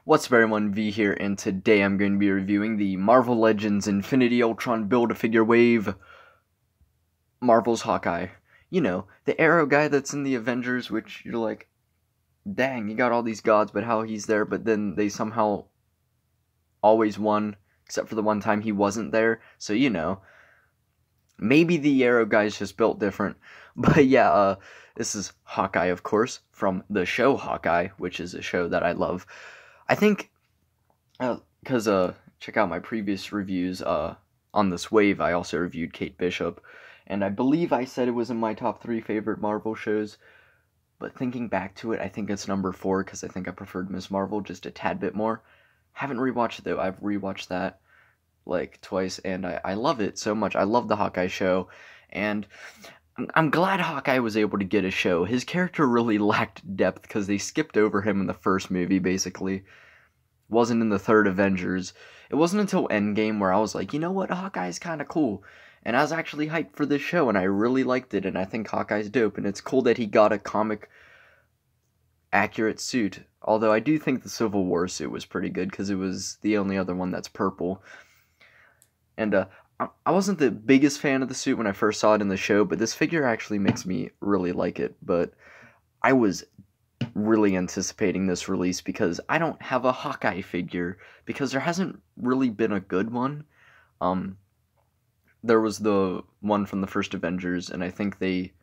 What's up everyone, V here, and today I'm going to be reviewing the Marvel Legends Infinity Ultron Build-A-Figure Wave Marvel's Hawkeye. You know, the Arrow guy that's in the Avengers, which you're like, dang, you got all these gods, but how he's there, but then they somehow always won, except for the one time he wasn't there, so you know. Maybe the Arrow guy's just built different, but yeah, this is Hawkeye, of course, from the show Hawkeye, which is a show that I love. I think, because, check out my previous reviews, on this wave, I also reviewed Kate Bishop, and I believe I said it was in my top 3 favorite Marvel shows, but thinking back to it, I think it's number 4, because I think I preferred Ms. Marvel just a tad bit more. Haven't rewatched it, though. I've rewatched that, like, twice, and I love it so much. I love the Hawkeye show, and I'm glad Hawkeye was able to get a show. His character really lacked depth because they skipped over him in the first movie, basically. Wasn't in the third Avengers. It wasn't until Endgame where I was like, you know what, Hawkeye's kind of cool. And I was actually hyped for this show, and I really liked it, and I think Hawkeye's dope. And it's cool that he got a comic-accurate suit. Although I do think the Civil War suit was pretty good, because it was the only other one that's purple. And, I wasn't the biggest fan of the suit when I first saw it in the show, but this figure actually makes me really like it. But I was really anticipating this release because I don't have a Hawkeye figure, because there hasn't really been a good one. There was the one from the first Avengers, and I think they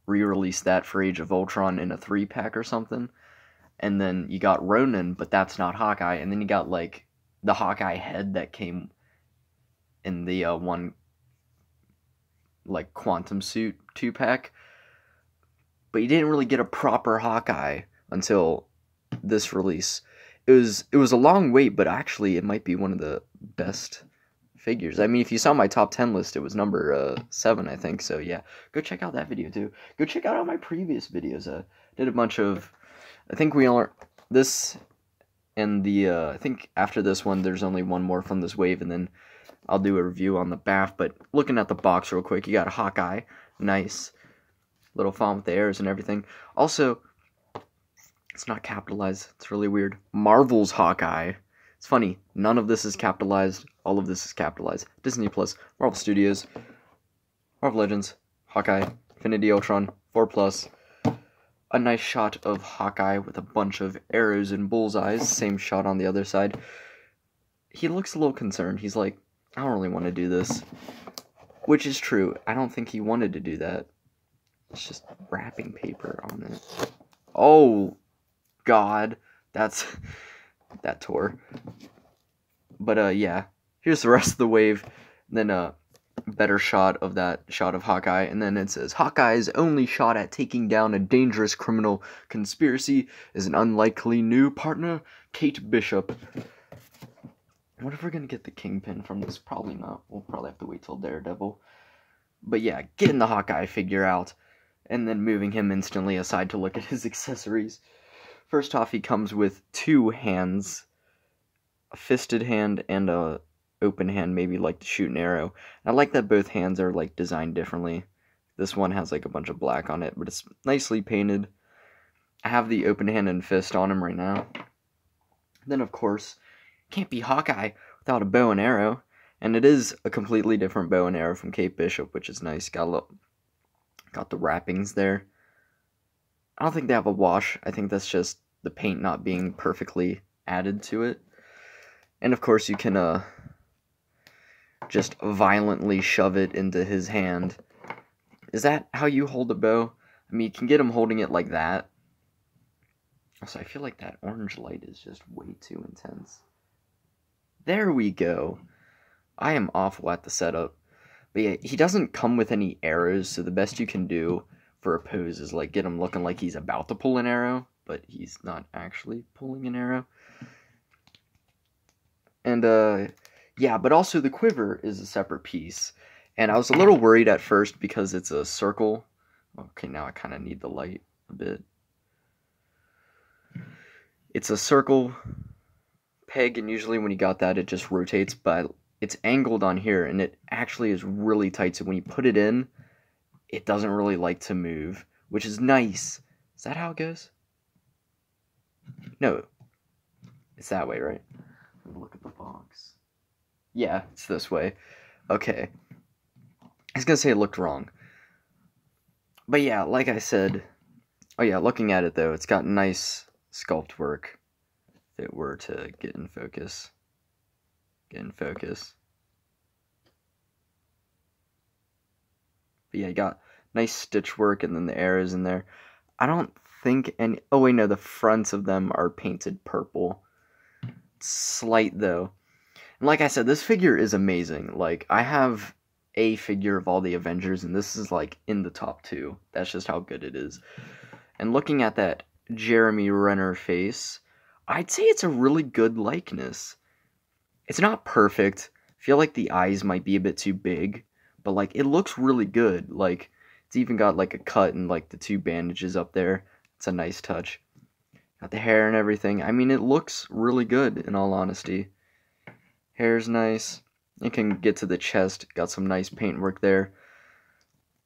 re-released that for Age of Ultron in a 3-pack or something. And then you got Ronin, but that's not Hawkeye. And then you got, like, the Hawkeye head that came in the one, like, Quantum Suit 2-pack. But you didn't really get a proper Hawkeye until this release. It was a long wait, but actually it might be one of the best figures. I mean, if you saw my top 10 list, it was number 7, I think. So yeah, go check out that video too. Go check out all my previous videos. Did a bunch of, I think we all this and the I think after this one there's only one more from this wave, and then I'll do a review on the BAF. But looking at the box real quick, you got a Hawkeye, nice. Little font with the arrows and everything. Also, it's not capitalized. It's really weird. Marvel's Hawkeye. It's funny. None of this is capitalized. All of this is capitalized. Disney Plus, Marvel Studios, Marvel Legends, Hawkeye, Infinity Ultron, 4+. A nice shot of Hawkeye with a bunch of arrows and bullseyes. Same shot on the other side. He looks a little concerned. He's like, I don't really want to do this. Which is true. I don't think he wanted to do that. It's just wrapping paper on it. Oh, God. That tore. But, yeah. Here's the rest of the wave. Then a better shot of that shot of Hawkeye. And then it says, Hawkeye's only shot at taking down a dangerous criminal conspiracy is an unlikely new partner, Kate Bishop. What if we're going to get the Kingpin from this? Probably not. We'll probably have to wait till Daredevil. But, yeah, getting the Hawkeye figure out. And then moving him instantly aside to look at his accessories. First off, he comes with 2 hands. A fisted hand and a open hand, maybe like to shoot an arrow. And I like that both hands are like designed differently. This one has like a bunch of black on it, but it's nicely painted. I have the open hand and fist on him right now. Then of course, can't be Hawkeye without a bow and arrow. And it is a completely different bow and arrow from Kate Bishop, which is nice. Got the wrappings there. I don't think they have a wash. I think that's just the paint not being perfectly added to it. And of course you can just violently shove it into his hand. Is that how you hold a bow? I mean, you can get him holding it like that. Also, I feel like that orange light is just way too intense. There we go. I am awful at the setup. But yeah, he doesn't come with any arrows, so the best you can do for a pose is like get him looking like he's about to pull an arrow, but he's not actually pulling an arrow. And yeah, but also the quiver is a separate piece. And I was a little worried at first because it's a circle. Okay, now I kind of need the light a bit. It's a circle peg, and usually when you got that, it just rotates, but it's angled on here, and it actually is really tight, so when you put it in, it doesn't really like to move, which is nice. Is that how it goes? No. It's that way, right? Let me look at the box. Yeah, it's this way. Okay. I was gonna say it looked wrong. But yeah, like I said... Oh yeah, looking at it though, it's got nice sculpt work. If it were to get in focus. Get in focus. But yeah, you got nice stitch work and then the arrows in there. I don't think any... Oh wait, no, the fronts of them are painted purple. Slight though. And like I said, this figure is amazing. Like, I have a figure of all the Avengers, and this is like in the top 2. That's just how good it is. And looking at that Jeremy Renner face, I'd say it's a really good likeness. It's not perfect. I feel like the eyes might be a bit too big, but like it looks really good. Like, it's even got like a cut and like the 2 bandages up there. It's a nice touch. Got the hair and everything. I mean, it looks really good in all honesty. Hair's nice. You can get to the chest. Got some nice paintwork there.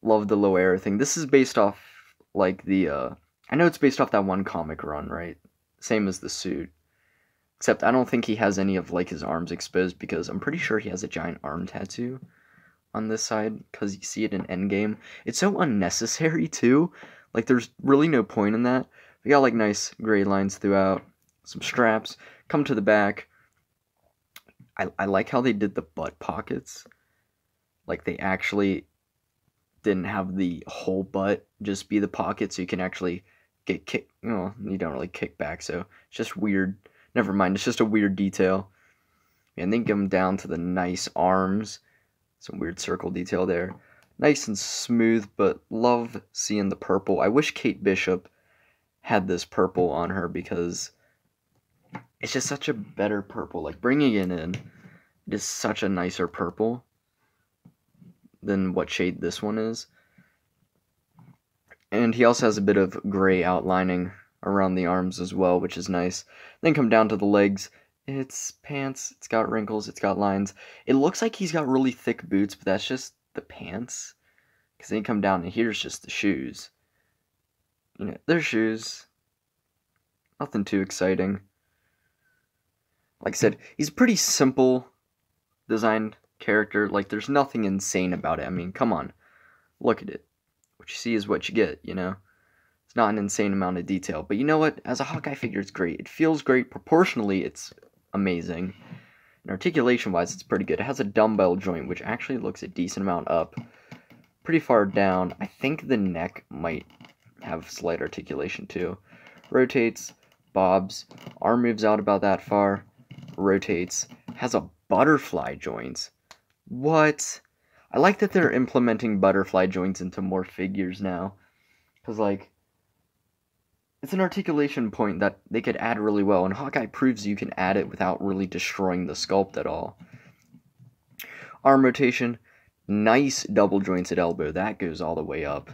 Love the low arrow thing. This is based off like the I know it's based off that one comic run, right? Same as the suit. Except I don't think he has any of like his arms exposed, because I'm pretty sure he has a giant arm tattoo on this side, because you see it in Endgame. It's so unnecessary too. Like, there's really no point in that. We got like nice gray lines throughout. Some straps. Come to the back. I like how they did the butt pockets. Like, they actually didn't have the whole butt just be the pocket, so you can actually get kicked. Well, you don't really kick back, so it's just weird. Never mind, it's just a weird detail. And then come down to the nice arms. Some weird circle detail there. Nice and smooth, but love seeing the purple. I wish Kate Bishop had this purple on her, because it's just such a better purple. Like, bringing it in, it is such a nicer purple than what shade this one is. And he also has a bit of gray outlining around the arms as well, which is nice. Then come down to the legs. It's pants, it's got wrinkles, it's got lines. It looks like he's got really thick boots, but that's just the pants. Because then you come down and here's just the shoes. You know, they're shoes. Nothing too exciting. Like I said, he's a pretty simple designed character. Like, there's nothing insane about it. I mean, come on. Look at it. What you see is what you get, you know? It's not an insane amount of detail. But you know what? As a Hawkeye figure, it's great. It feels great. Proportionally, it's amazing. And articulation-wise, it's pretty good. It has a dumbbell joint, which actually looks a decent amount up. Pretty far down. I think the neck might have slight articulation, too. Rotates. Bobs. Arm moves out about that far. Rotates. Has a butterfly joint. What? I like that they're implementing butterfly joints into more figures now. Because, like, it's an articulation point that they could add really well. And Hawkeye proves you can add it without really destroying the sculpt at all. Arm rotation. Nice double jointed elbow. That goes all the way up.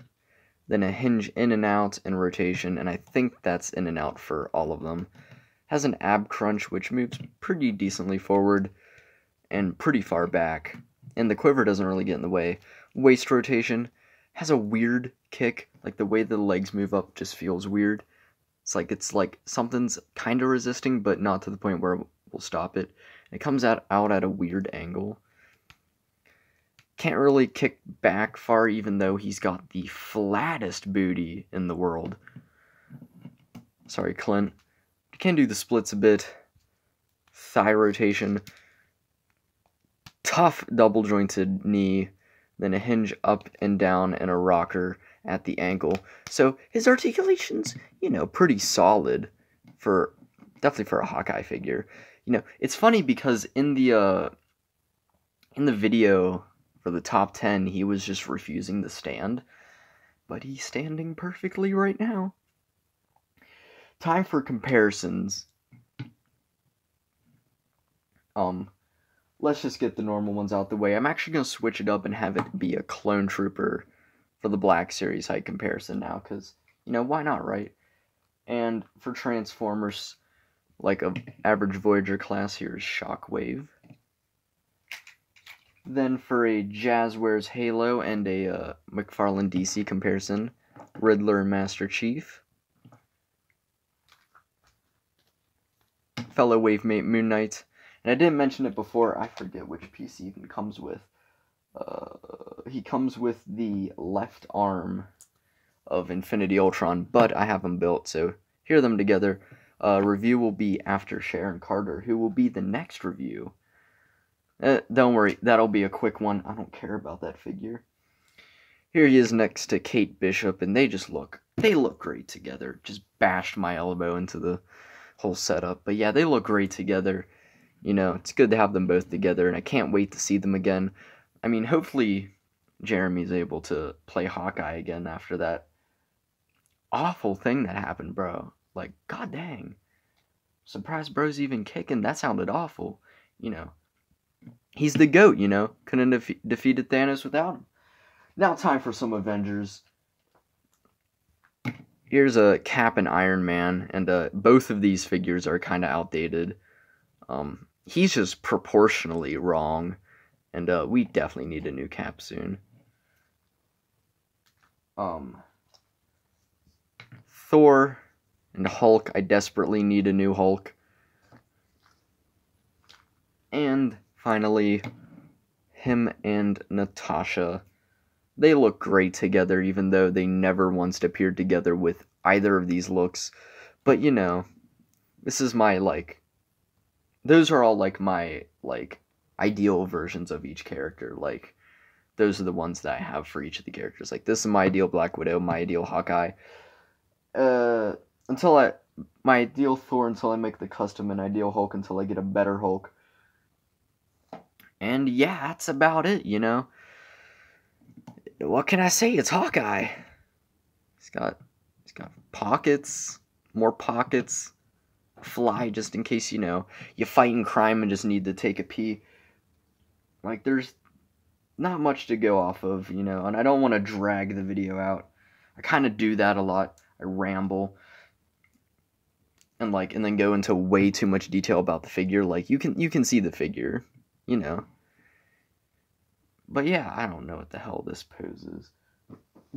Then a hinge in and out and rotation. And I think that's in and out for all of them. Has an ab crunch, which moves pretty decently forward and pretty far back. And the quiver doesn't really get in the way. Waist rotation. Has a weird kick. Like, the way the legs move up just feels weird. It's like something's kind of resisting, but not to the point where we'll stop it. It comes out at a weird angle. Can't really kick back far, even though he's got the flattest booty in the world. Sorry, Clint. Can do the splits a bit. Thigh rotation. Tough double jointed knee. Then a hinge up and down and a rocker at the ankle. So his articulation's, you know, pretty solid for, definitely for a Hawkeye figure. You know, it's funny because in the video for the top 10, he was just refusing to stand, but he's standing perfectly right now. Time for comparisons. Let's just get the normal ones out the way. I'm actually going to switch it up and have it be a Clone Trooper for the Black Series height comparison now, because, you know, why not, right? And for Transformers, like a average Voyager class, here's Shockwave. Then for a Jazzwares Halo and a McFarlane DC comparison, Riddler and Master Chief. fellow wave mate Moon Knight. And I didn't mention it before, I forget which piece he even comes with. He comes with the left arm of Infinity Ultron, but I have them built, so hear them together. Review will be after Sharon Carter, who will be the next review. Don't worry, that'll be a quick one. I don't care about that figure. Here he is next to Kate Bishop, and they look great together. Just bashed my elbow into the whole setup. But yeah, they look great together. You know, it's good to have them both together, and I can't wait to see them again. I mean, hopefully Jeremy's able to play Hawkeye again after that awful thing that happened, bro. Like, god dang. Surprised bro's even kicking. That sounded awful. You know, he's the GOAT, you know. Couldn't have defeated Thanos without him. Now time for some Avengers. Here's a Cap and Iron Man, and both of these figures are kind of outdated. He's just proportionally wrong, and we definitely need a new Cap soon. Thor and Hulk, I desperately need a new Hulk. And finally, him and Natasha. They look great together, even though they never once appeared together with either of these looks. But, you know, this is my, like, those are all, like, my, like, ideal versions of each character. Like, those are the ones that I have for each of the characters. Like, this is my ideal Black Widow, my ideal Hawkeye. My ideal Thor until I make the custom, and ideal Hulk until I get a better Hulk. And, yeah, that's about it, you know. What can I say? It's Hawkeye. He's got pockets, more pockets, fly just in case, you know, you fighting crime and just need to take a pee. Like, there's not much to go off of, you know, and I don't want to drag the video out. I kind of do that a lot. I ramble. And then go into way too much detail about the figure. Like, you can see the figure, you know. But yeah, I don't know what the hell this pose is.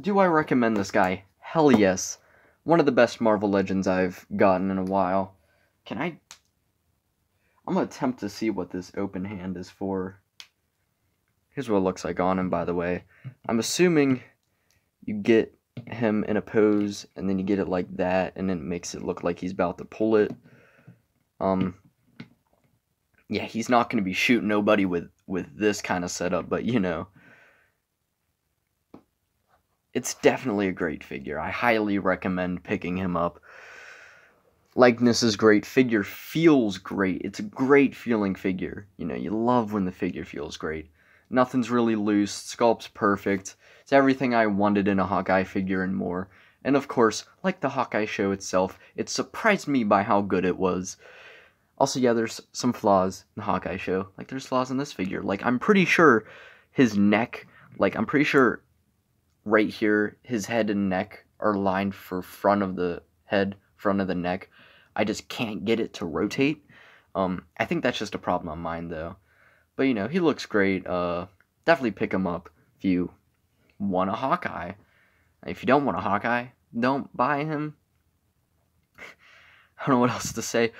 Do I recommend this guy? Hell yes. One of the best Marvel Legends I've gotten in a while. I'm gonna attempt to see what this open hand is for. Here's what it looks like on him, by the way. I'm assuming you get him in a pose, and then you get it like that, and then it makes it look like he's about to pull it. Yeah, he's not going to be shooting nobody with this kind of setup, but, you know, it's definitely a great figure. I highly recommend picking him up. Likeness is great. Figure feels great. It's a great feeling figure. You know, you love when the figure feels great. Nothing's really loose. Sculpt's perfect. It's everything I wanted in a Hawkeye figure and more. And of course, like the Hawkeye show itself, it surprised me by how good it was. Also, yeah, there's some flaws in the Hawkeye show. Like, there's flaws in this figure. Like, I'm pretty sure his neck, like, I'm pretty sure right here, his head and neck are lined for front of the head, front of the neck. I just can't get it to rotate. I think that's just a problem on mine, though. But, you know, he looks great. Definitely pick him up if you want a Hawkeye. If you don't want a Hawkeye, don't buy him. I don't know what else to say.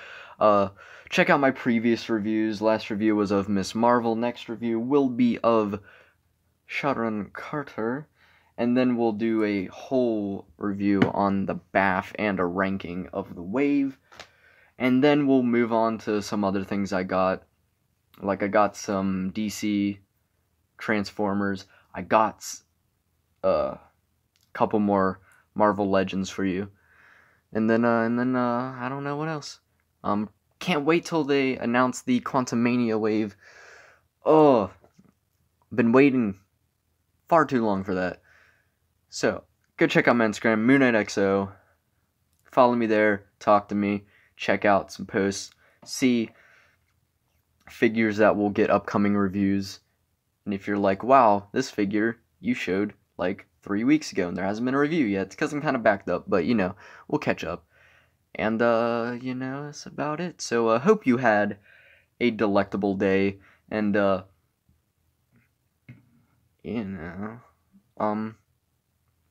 Check out my previous reviews. Last review was of Miss Marvel. Next review will be of Sharon Carter. And then we'll do a whole review on the BAF and a ranking of the wave. And then we'll move on to some other things I got. Like, I got some DC Transformers. I got a couple more Marvel Legends for you. And then I don't know what else. Can't wait till they announce the Quantumania wave. Oh, been waiting far too long for that. So, go check out my Instagram, MoonKnightXO. Follow me there, talk to me, check out some posts, see figures that will get upcoming reviews. And if you're like, wow, this figure you showed like 3 weeks ago and there hasn't been a review yet, it's because I'm kind of backed up, but you know, we'll catch up. And, you know, that's about it. So, hope you had a delectable day, and, you know,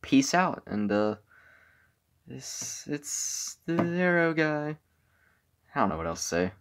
peace out, and, it's the Arrow guy. I don't know what else to say.